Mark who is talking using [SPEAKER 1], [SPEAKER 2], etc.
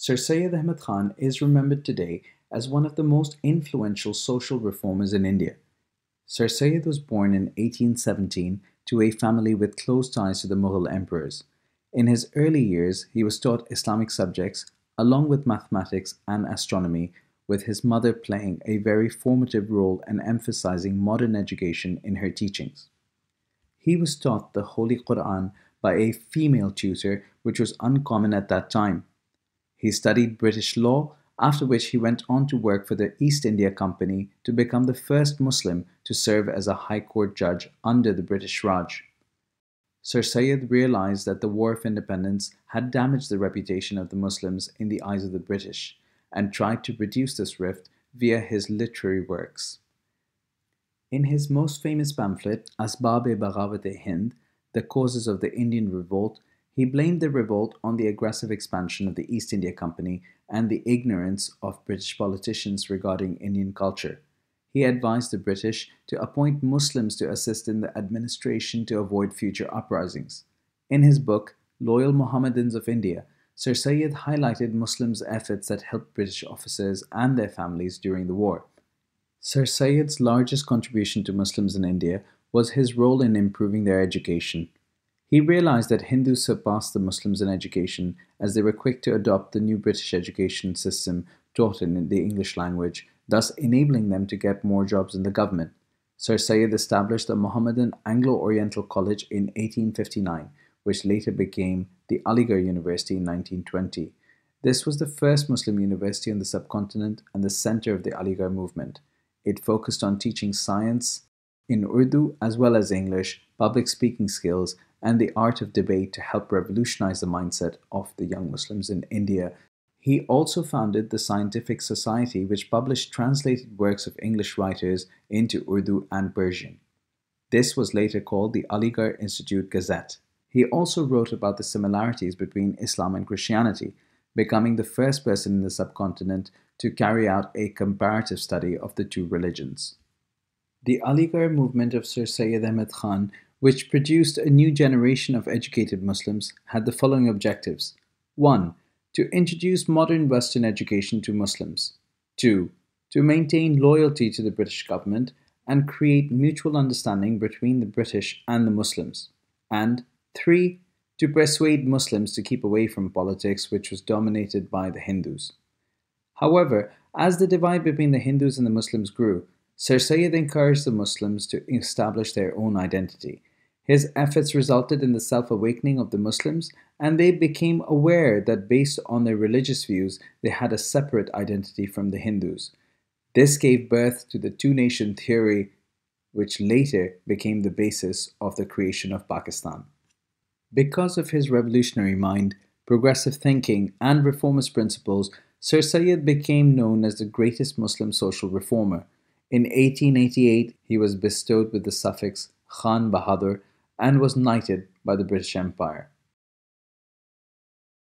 [SPEAKER 1] Sir Syed Ahmad Khan is remembered today as one of the most influential social reformers in India. Sir Syed was born in 1817 to a family with close ties to the Mughal emperors. In his early years, he was taught Islamic subjects along with mathematics and astronomy, with his mother playing a very formative role and emphasizing modern education in her teachings. He was taught the Holy Quran by a female tutor, which was uncommon at that time. He studied British law, after which he went on to work for the East India Company to become the first Muslim to serve as a High Court judge under the British Raj. Sir Syed realized that the War of Independence had damaged the reputation of the Muslims in the eyes of the British and tried to reduce this rift via his literary works. In his most famous pamphlet, Asbab-e-Bagawat-e-Hind, The Causes of the Indian Revolt, he blamed the revolt on the aggressive expansion of the East India Company and the ignorance of British politicians regarding Indian culture. He advised the British to appoint Muslims to assist in the administration to avoid future uprisings. In his book, Loyal Mohammedans of India, Sir Syed highlighted Muslims' efforts that helped British officers and their families during the war. Sir Syed's largest contribution to Muslims in India was his role in improving their education. He realized that Hindus surpassed the Muslims in education as they were quick to adopt the new British education system taught in the English language, thus enabling them to get more jobs in the government. Sir Syed established the Mohammedan Anglo-Oriental College in 1859, which later became the Aligarh University in 1920. This was the first Muslim university on the subcontinent and the center of the Aligarh movement. It focused on teaching science in Urdu as well as English, public speaking skills, and the art of debate to help revolutionize the mindset of the young Muslims in India. He also founded the Scientific Society, which published translated works of English writers into Urdu and Persian. This was later called the Aligarh Institute Gazette. He also wrote about the similarities between Islam and Christianity, becoming the first person in the subcontinent to carry out a comparative study of the two religions. The Aligarh movement of Sir Syed Ahmad Khan, which produced a new generation of educated Muslims, had the following objectives. 1. To introduce modern Western education to Muslims. 2. To maintain loyalty to the British government and create mutual understanding between the British and the Muslims. And 3. To persuade Muslims to keep away from politics, which was dominated by the Hindus. However, as the divide between the Hindus and the Muslims grew, Sir Syed encouraged the Muslims to establish their own identity. His efforts resulted in the self-awakening of the Muslims, and they became aware that based on their religious views, they had a separate identity from the Hindus. This gave birth to the two-nation theory, which later became the basis of the creation of Pakistan. Because of his revolutionary mind, progressive thinking, and reformist principles, Sir Syed became known as the greatest Muslim social reformer. In 1888, he was bestowed with the suffix Khan Bahadur and was knighted by the British Empire.